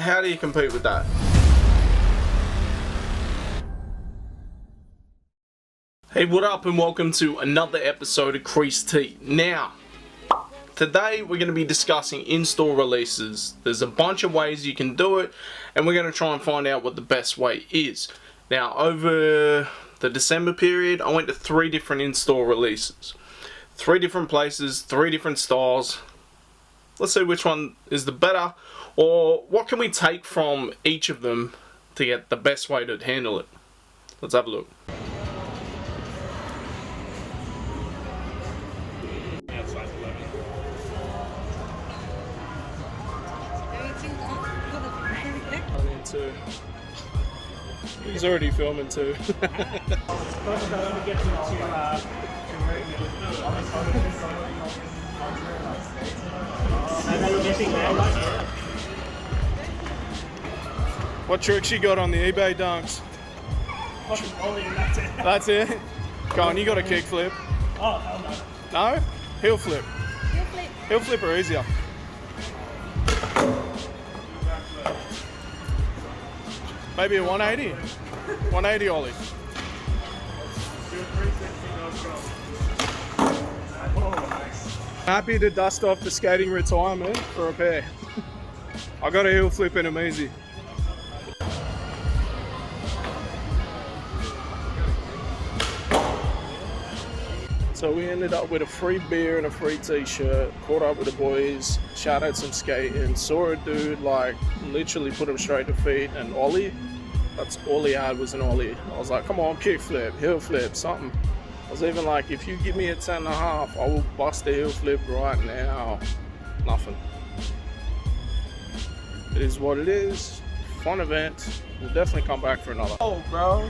how do you compete with that? Hey, what up and welcome to another episode of Creased. Now, today we're going to be discussing in-store releases. There's a bunch of ways you can do it, and we're going to try and find out what the best way is. Now, over the December period, I went to 3 different in-store releases. 3 different places, 3 different styles. Let's see which one is the better, or what can we take from each of them to get the best way to handle it. Let's have a look. He's already filming too. What tricks you got on the eBay dunks? That's it? Go on, you got a kickflip. Oh, hell no. No? Heel flip. Heel flip are easier. Maybe a 180? 180 ollie. Happy to dust off the skating retirement for a pair. I got a heel flip in them easy. So we ended up with a free beer and a free t-shirt, caught up with the boys, shouted some skating, saw a dude like literally put him straight to feet and ollie. That's all he had was an ollie. I was like, come on, kick flip, heel flip, something. I was even like, if you give me a 10.5, I will bust a heel flip right now. Nothing. It is what it is. Fun event. We'll definitely come back for another. Oh, bro.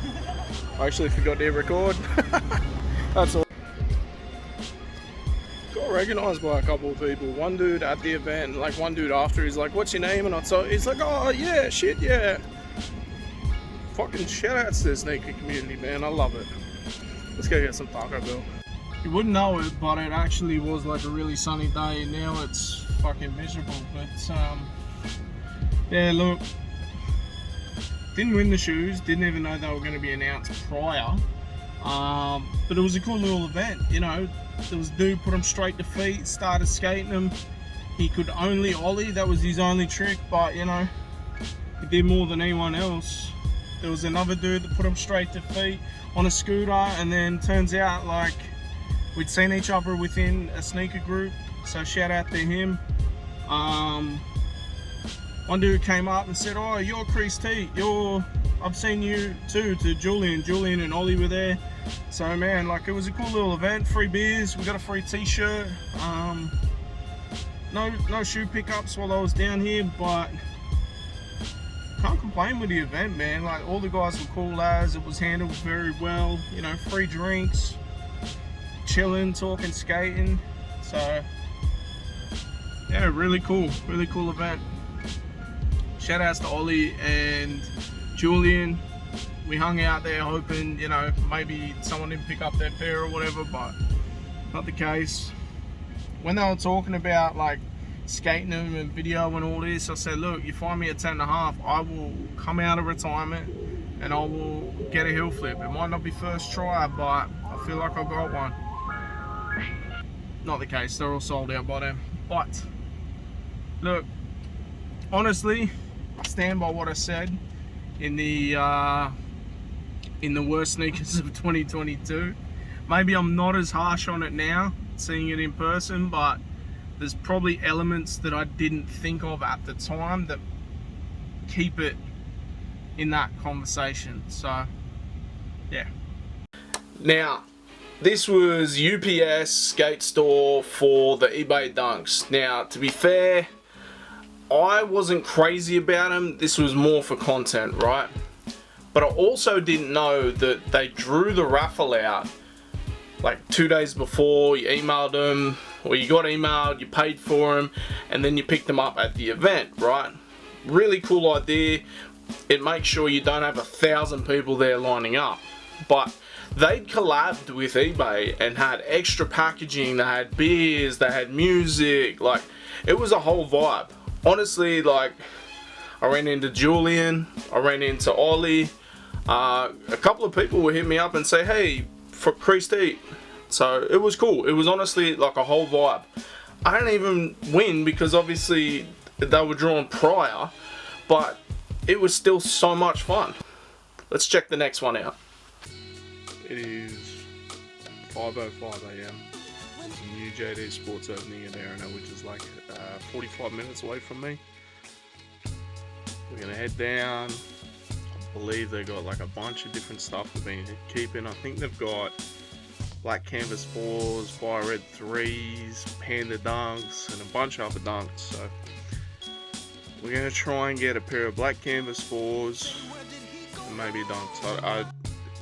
I actually forgot to record. That's all. Got recognized by a couple of people. One dude at the event, like one dude after, he's like, what's your name? And I told, he's like, oh yeah, shit, yeah. Fucking shout outs to the sneaker community, man. I love it. Let's go get some Taco Bell. You wouldn't know it, but it actually was like a really sunny day. Now it's fucking miserable. But yeah, look, didn't win the shoes. Didn't even know they were going to be announced prior. But it was a cool little event, you know. There was a dude put him straight to feet, started skating him. He could only ollie, that was his only trick, but you know, he did more than anyone else. There was another dude that put him straight to feet on a scooter, and then turns out like we'd seen each other within a sneaker group, so shout out to him. One dude came up and said, oh, you're Creased, I've seen you too, to Julian and Ollie were there. So man, like it was a cool little event. Free beers, we got a free t-shirt. No shoe pickups while I was down here, but can't complain with the event, man. Like all the guys were cool as, it was handled very well, you know, free drinks, chilling, talking, skating. So yeah, really cool event. Shout outs to Ollie and Julian. We hung out there hoping, you know, maybe someone didn't pick up their pair or whatever, but not the case. When they were talking about like skating them and video and all this, I said, look, you find me a 10.5, I will come out of retirement and I will get a heel flip. It might not be first try, but I feel like I've got one. Not the case, they're all sold out by then. But look, honestly, I stand by what I said in the worst sneakers of 2022. Maybe I'm not as harsh on it now, seeing it in person, but there's probably elements that I didn't think of at the time that keep it in that conversation. So yeah. Now, this was UPS skate store for the eBay dunks. Now, to be fair, I wasn't crazy about them. This was more for content, right? But I also didn't know that they drew the raffle out like 2 days before. You emailed them, or you got emailed, you paid for them, and then you picked them up at the event, right? Really cool idea. It makes sure you don't have 1,000 people there lining up. But they'd collabed with eBay and had extra packaging. They had beers, they had music, like it was a whole vibe. Honestly, like I ran into Julian, I ran into Ollie. A couple of people would hit me up and say, hey, for Creased. So it was cool. It was honestly like a whole vibe. I didn't even win because obviously they were drawn prior, but it was still so much fun. Let's check the next one out. It is 5:05 AM. There's a new JD Sports opening in Arena, which is like 45 minutes away from me. We're gonna head down. I believe they got like a bunch of different stuff they've been keeping. I think they've got Black Canvas 4s, Fire Red 3s, Panda Dunks, and a bunch of other dunks. So we're going to try and get a pair of Black Canvas 4s, and maybe dunks.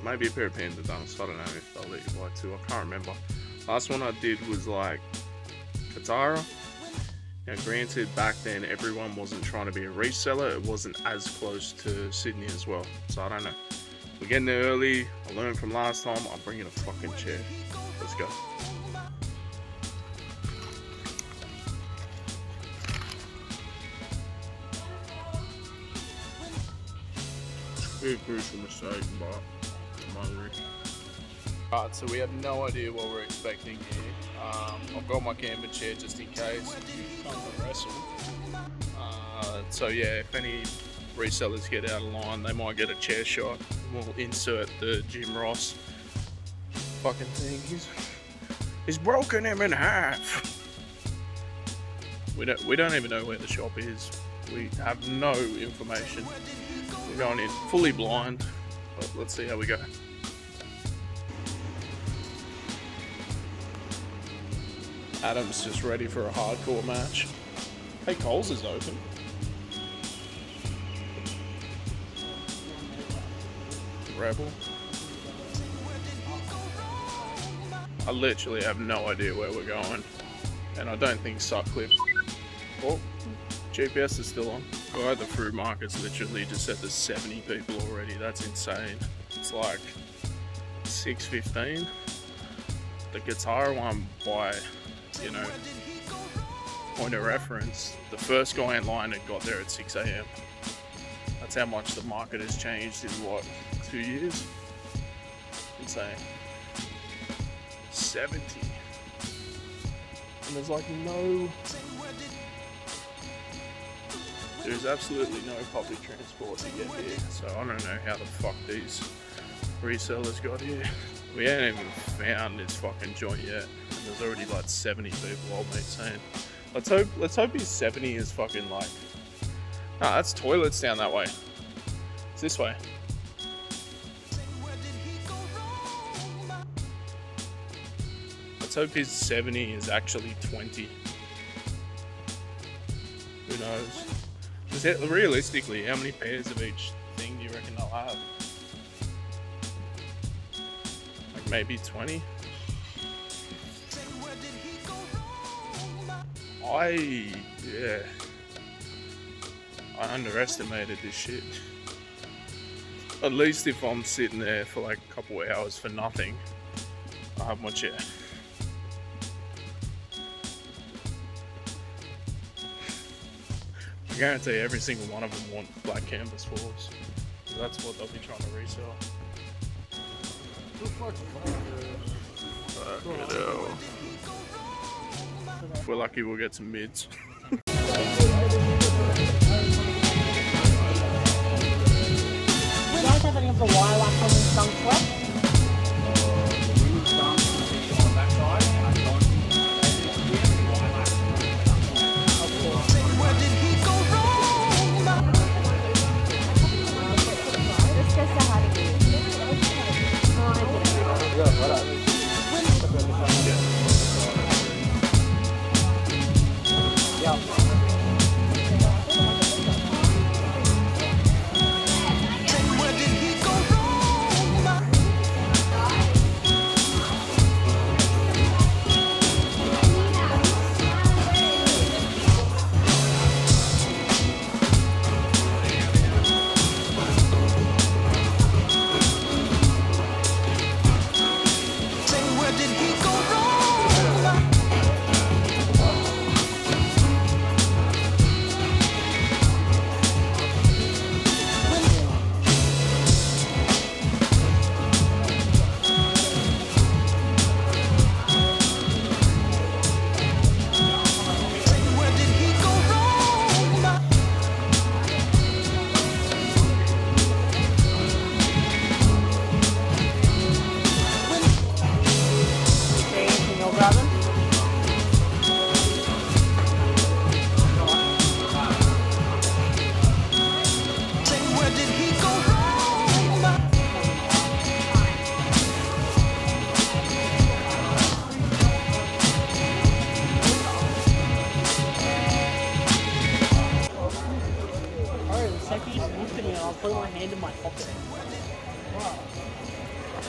Maybe a pair of Panda Dunks. I don't know if they'll let you buy two. I can't remember. Last one I did was like Katara. Now granted, back then everyone wasn't trying to be a reseller. It wasn't as close to Sydney as well. So I don't know. We're getting there early. I learned from last time. I'm bringing a fucking chair. Let's go. Pretty crucial mistake, but I'm hungry. Alright, so we have no idea what we're expecting here. I've got my camper chair just in case you come to wrestle. So yeah, if any resellers get out of line, they might get a chair shot. We'll insert the Jim Ross fucking thing. He's broken him in half. We don't even know where the shop is. We have no information. We're going in fully blind, but let's see how we go. Adam's just ready for a hardcore match. Hey, Coles is open. Rebel. I literally have no idea where we're going, and I don't think Sutcliffe. Oh, GPS is still on. God, the fruit market's literally just said there's 70 people already. That's insane. It's like 6:15. The guitar one, by, you know, point of reference, the first guy in line had got there at 6 AM. That's how much the market has changed in what, 2 years? Insane. 70. And there's like there's absolutely no public transport to get here. So I don't know how the fuck these resellers got here. We haven't even found this fucking joint yet. And there's already like 70 people, old mate saying. Let's hope his 70 is fucking like, nah, that's toilets down that way. It's this way. Let's hope his 70 is actually 20. Who knows? Because realistically, how many pairs of each thing do you reckon they'll have? Like maybe 20? I underestimated this shit. At least if I'm sitting there for like a couple of hours for nothing, I have my chair. I guarantee every single one of them want black canvas floors. That's what they'll be trying to resell. If we're lucky, we'll get some mids. You guys have any of the lilac on these dunks left?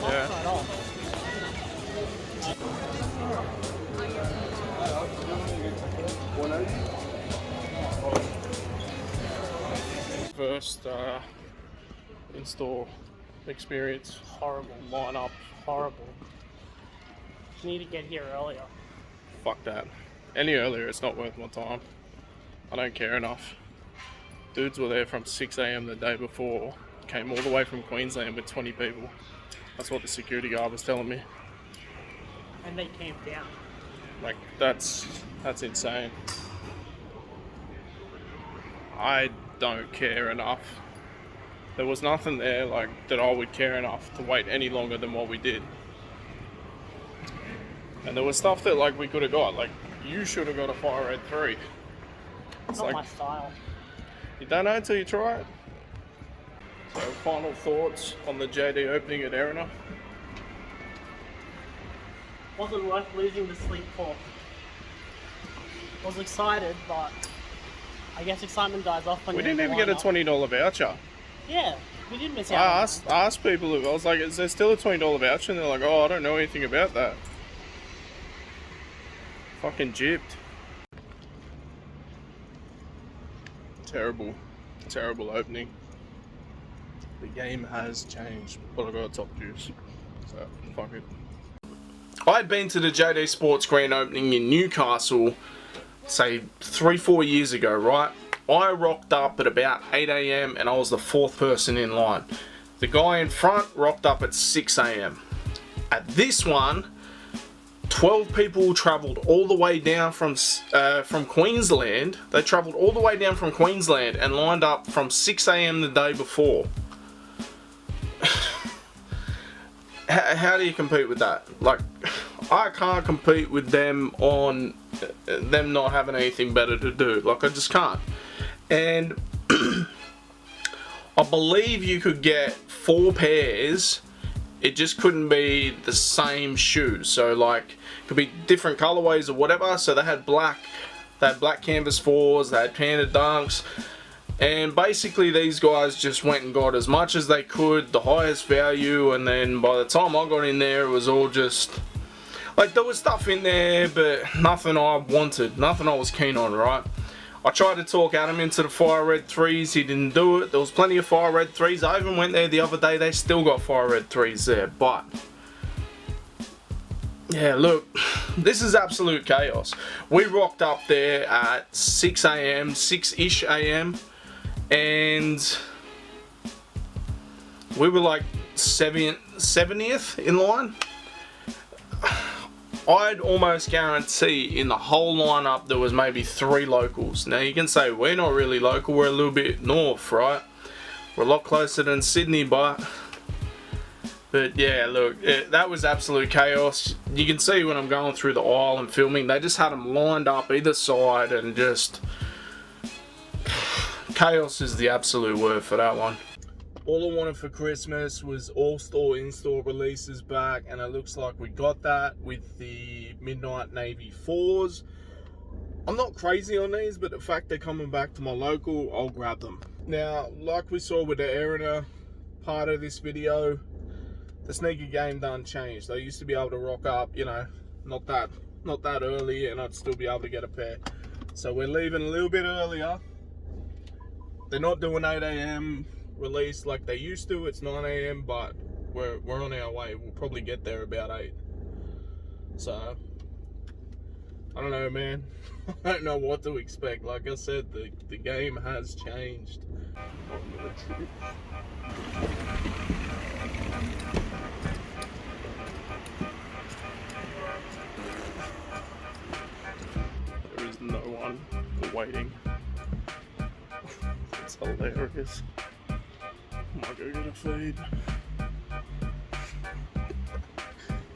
Yeah. Right off. First in-store experience. Horrible. Line-up. Horrible. Need to get here earlier. Fuck that. Any earlier, it's not worth my time. I don't care enough. Dudes were there from 6 AM the day before. Came all the way from Queensland with 20 people. That's what the security guard was telling me. And they came down. Like, that's insane. I don't care enough. There was nothing there like that I would care enough to wait any longer than what we did. And there was stuff that like we could have got. Like, you should have got a Fire Red 3. It's Not like, my style. you don't know until you try it. So, final thoughts on the JD opening at Erina. Wasn't worth losing the sleep for. Was excited, but I guess excitement dies off when We you didn't even get a $20 voucher. Yeah, we did miss I out. asked people, I was like, is there still a $20 voucher? And they're like, oh, I don't know anything about that. Fucking gypped. Terrible opening. The game has changed, but I got a top juice, so fuck it. I'd been to the JD Sports grand opening in Newcastle, say 3-4 years ago, right? I rocked up at about 8 AM and I was the 4th person in line. The guy in front rocked up at 6 AM. At this one, 12 people travelled all the way down from Queensland. They travelled all the way down from Queensland and lined up from 6 AM the day before. How do you compete with that? Like, I can't compete with them on them not having anything better to do. Like, I just can't. And I believe you could get 4 pairs. It just couldn't be the same shoes. So like, it could be different colorways or whatever. So they had black canvas 4s, they had Panda Dunks. And basically these guys just went and got as much as they could, the highest value, and then by the time I got in there it was all just like, there was stuff in there but nothing I wanted, nothing I was keen on, right? I tried to talk Adam into the Fire Red 3s, he didn't do it. There was plenty of Fire Red 3s. I even went there the other day, they still got Fire Red 3s there, but yeah, look, this is absolute chaos. We rocked up there at 6 AM, 6-ish AM, and we were like 70th in line. I'd almost guarantee in the whole lineup there was maybe 3 locals. Now you can say we're not really local, we're a little bit north, right? We're a lot closer than Sydney, but yeah, look, that was absolute chaos. You can see when I'm going through the aisle and filming, they just had them lined up either side, and just chaos is the absolute word for that one. All I wanted for Christmas was all-store, in-store releases back, and it looks like we got that with the Midnight Navy 4s. I'm not crazy on these, but the fact they're coming back to my local, I'll grab them. Now, like we saw with the Erina part of this video, the sneaker game done changed. I used to be able to rock up, you know, not that early, and I'd still be able to get a pair. So we're leaving a little bit earlier. They're not doing 8 AM release like they used to. It's 9 AM, but we're on our way. We'll probably get there about 8. So I don't know, man. I don't know what to expect. Like I said, the game has changed. There is no one waiting. It's hilarious. I might go get a feed.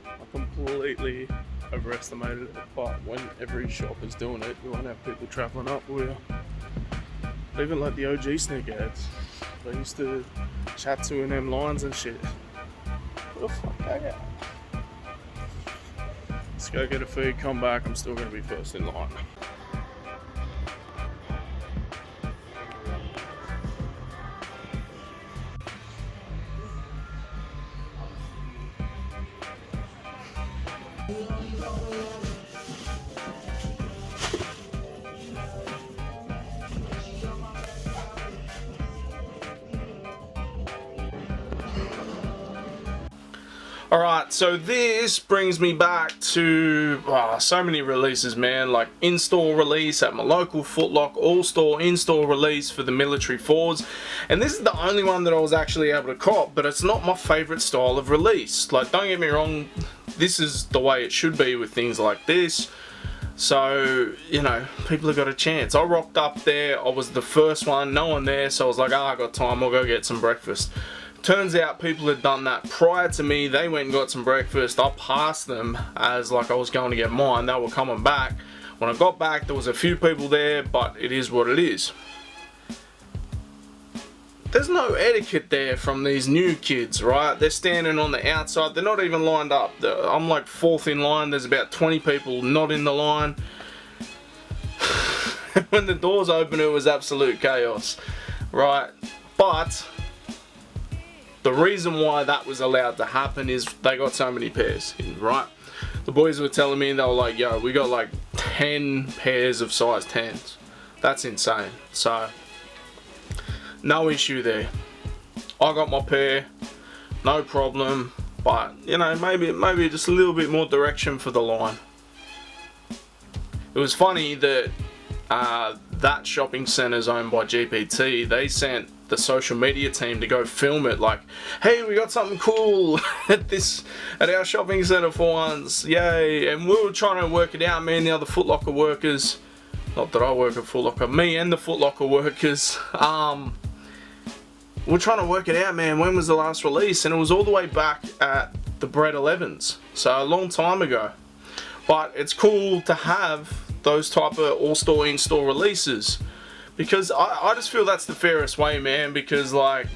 I completely overestimated it, but when every shop is doing it, you won't have people travelling up, will you? Even like the OG sneakerheads, they used to chat to in them lines and shit. What the fuck they at? Let's go get a feed, come back, I'm still going to be first in line. Alright, so this brings me back to so many releases, man. Like in-store release at my local Foot Locker, all-store in-store release for the military Fords. And this is the only one that I was actually able to cop, but it's not my favourite style of release. Like, don't get me wrong, this is the way it should be with things like this. So, you know, people have got a chance. I rocked up there, I was the first one, no one there, so I was like, I got time, I'll go get some breakfast. Turns out people had done that prior to me. They went and got some breakfast. I passed them as like I was going to get mine. They were coming back. When I got back, there was a few people there, but it is what it is. There's no etiquette there from these new kids, right? They're standing on the outside. They're not even lined up. I'm like fourth in line. There's about 20 people not in the line. When the doors open, it was absolute chaos, right? But the reason why that was allowed to happen is they got so many pairs in, right? The boys were telling me, they were like, yo, we got like 10 pairs of size 10s. That's insane. So, no issue there. I got my pair, no problem. But, you know, maybe just a little bit more direction for the line. It was funny that that shopping centre is owned by GPT. They sent the social media team to go film it, like, hey, we got something cool at our shopping centre for once, yay. And we were trying to work it out, me and the other Foot Locker workers, not that I work at Foot Locker, me and the Foot Locker workers, we're trying to work it out, man, when was the last release, and it was all the way back at the Bread 11s, so a long time ago. But it's cool to have those type of all-store, in-store releases, because I just feel that's the fairest way, man, because like,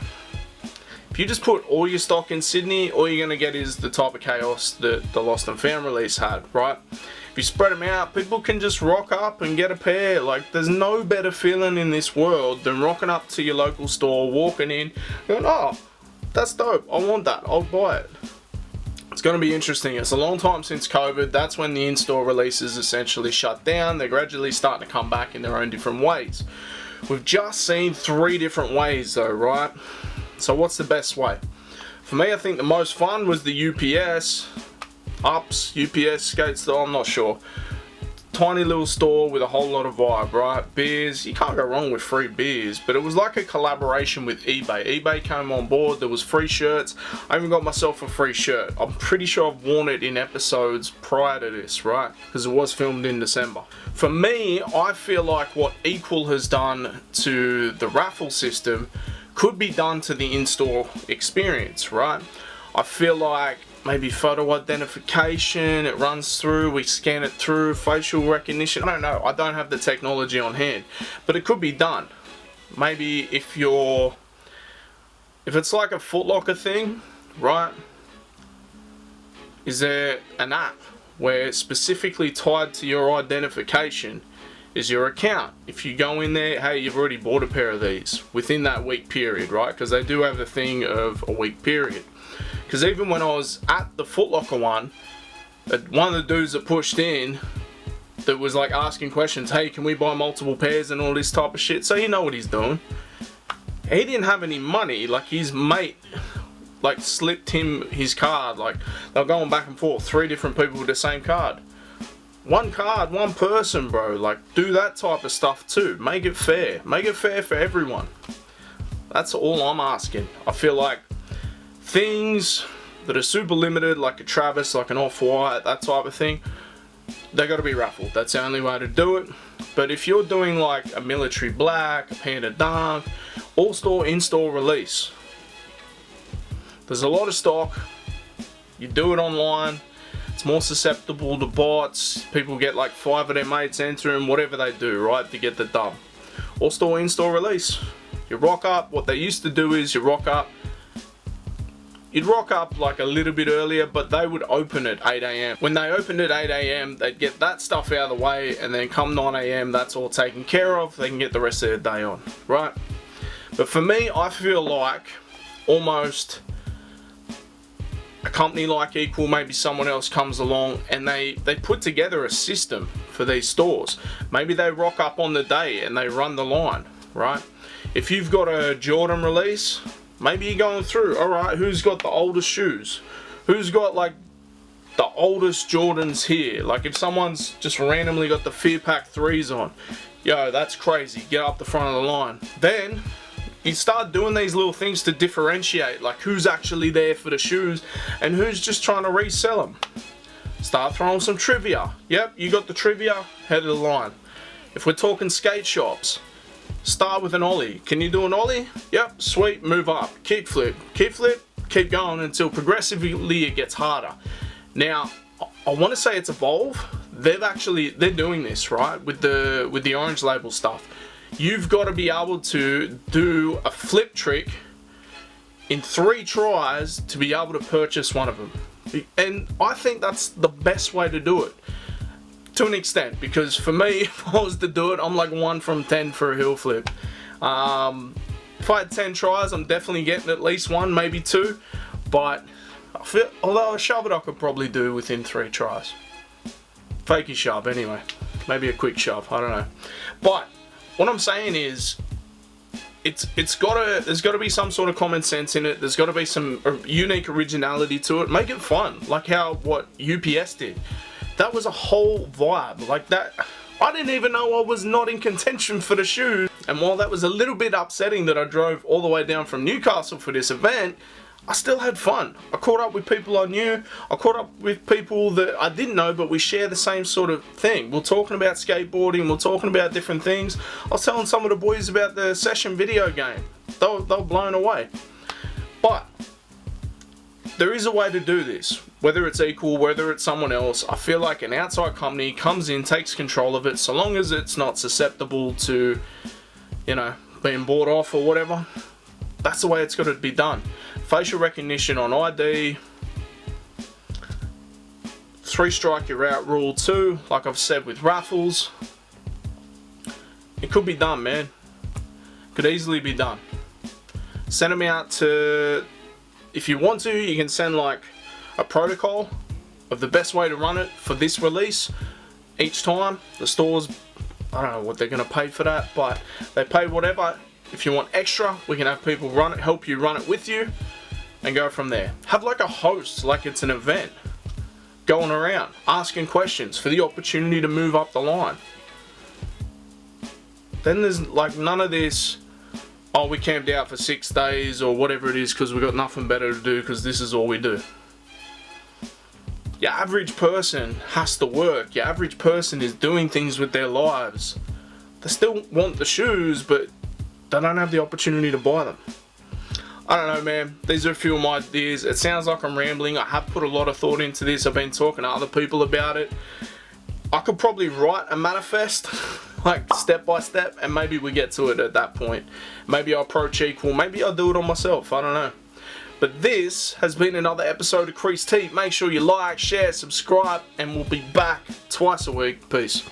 if you just put all your stock in Sydney, all you're going to get is the type of chaos that the Lost and Found release had, right? If you spread them out, people can just rock up and get a pair. Like, there's no better feeling in this world than rocking up to your local store, walking in, going, oh, that's dope, I want that, I'll buy it. It's going to be interesting. It's a long time since COVID. That's when the in-store releases essentially shut down. They're gradually starting to come back in their own different ways. We've just seen 3 different ways though, right? So what's the best way? For me, I think the most fun was the UPS skate store, I'm not sure. Tiny little store with a whole lot of vibe, right? Beers, you can't go wrong with free beers, but it was like a collaboration with eBay. eBay came on board, there was free shirts. I even got myself a free shirt. I'm pretty sure I've worn it in episodes prior to this, right? Because it was filmed in December. For me, I feel like what Equal has done to the raffle system could be done to the in-store experience, right? I feel like maybe photo identification, it runs through, we scan it through, facial recognition, I don't know, I don't have the technology on hand, but it could be done. Maybe if it's like a Foot Locker thing, right, is there an app where it's specifically tied to your identification is your account? If you go in there, hey, you've already bought a pair of these within that week period, right, because they do have a thing of a week period. Because even when I was at the Foot Locker one of the dudes that pushed in, that was like asking questions, hey, can we buy multiple pairs and all this type of shit, so you know what he's doing. He didn't have any money, like his mate like slipped him his card, like they're going back and forth, 3 different people with the same card. One card, one person, bro, like do that type of stuff too. Make it fair for everyone. That's all I'm asking. I feel like things that are super limited, like a Travis, like an Off-White, that type of thing, they got to be raffled. That's the only way to do it. But if you're doing like a military black, a Panda Dunk, all-store, in-store release, there's a lot of stock. You do it online, it's more susceptible to bots. People get like 5 of their mates entering, whatever they do, right, to get the dub. All-store, in-store release. You rock up. What they used to do is you'd rock up like a little bit earlier, but they would open at 8 AM. When they opened at 8 AM, they'd get that stuff out of the way, and then come 9 AM, that's all taken care of. They can get the rest of their day on, right? But for me, I feel like almost a company like Equal, maybe someone else comes along and they put together a system for these stores. Maybe they rock up on the day and they run the line, right? If you've got a Jordan release, maybe you're going through, all right, who's got the oldest shoes? Who's got like the oldest Jordans here? Like if someone's just randomly got the Fear Pack 3s on, yo, that's crazy, get up the front of the line. Then you start doing these little things to differentiate, like who's actually there for the shoes and who's just trying to resell them. Start throwing some trivia. Yep, you got the trivia, head of the line. If we're talking skate shops, start with an ollie. Can you do an ollie? Yep, sweet, move up. Kick flip, keep going until progressively it gets harder. Now, I want to say it's Evolve. They're doing this, right, with the Orange Label stuff. You've got to be able to do a flip trick in 3 tries to be able to purchase one of them. And I think that's the best way to do it, to an extent, because for me, if I was to do it, I'm like 1 from 10 for a hill flip. If I had 10 tries, I'm definitely getting at least 1, maybe 2, but I feel, although a shove it I could probably do within 3 tries. Fakey shove anyway, maybe a quick shove, I don't know. But what I'm saying is, there's got to be some sort of common sense in it. There's got to be some unique originality to it. Make it fun, like what UPS did. That was a whole vibe, like that. I didn't even know I was not in contention for the shoes. And while that was a little bit upsetting that I drove all the way down from Newcastle for this event, I still had fun. I caught up with people I knew. I caught up with people that I didn't know, but we share the same sort of thing. We're talking about skateboarding. We're talking about different things. I was telling some of the boys about the session video game. They were blown away. But there is a way to do this. Whether it's Equal, whether it's someone else, I feel like an outside company comes in, takes control of it, so long as it's not susceptible to, you know, being bought off or whatever. That's the way it's got to be done. Facial recognition on ID. 3 strike you're out rule 2, like I've said with raffles. It could be done, man. Could easily be done. Send them out to, if you want to, you can send like a protocol of the best way to run it for this release. Each time, the stores, I don't know what they're going to pay for that, but they pay whatever. If you want extra, we can have people run it, help you run it with you, and go from there. Have like a host, like it's an event, going around, asking questions for the opportunity to move up the line. Then there's like none of this, oh, we camped out for 6 days or whatever it is because we've got nothing better to do because this is all we do. Your average person has to work. Your average person is doing things with their lives. They still want the shoes, but they don't have the opportunity to buy them. I don't know, man. These are a few of my ideas. It sounds like I'm rambling. I have put a lot of thought into this. I've been talking to other people about it. I could probably write a manifest, like step by step, and maybe we get to it at that point. Maybe I'll approach Equal. Maybe I'll do it on myself. I don't know. But this has been another episode of Creased. Make sure you like, share, subscribe, and we'll be back twice a week. Peace.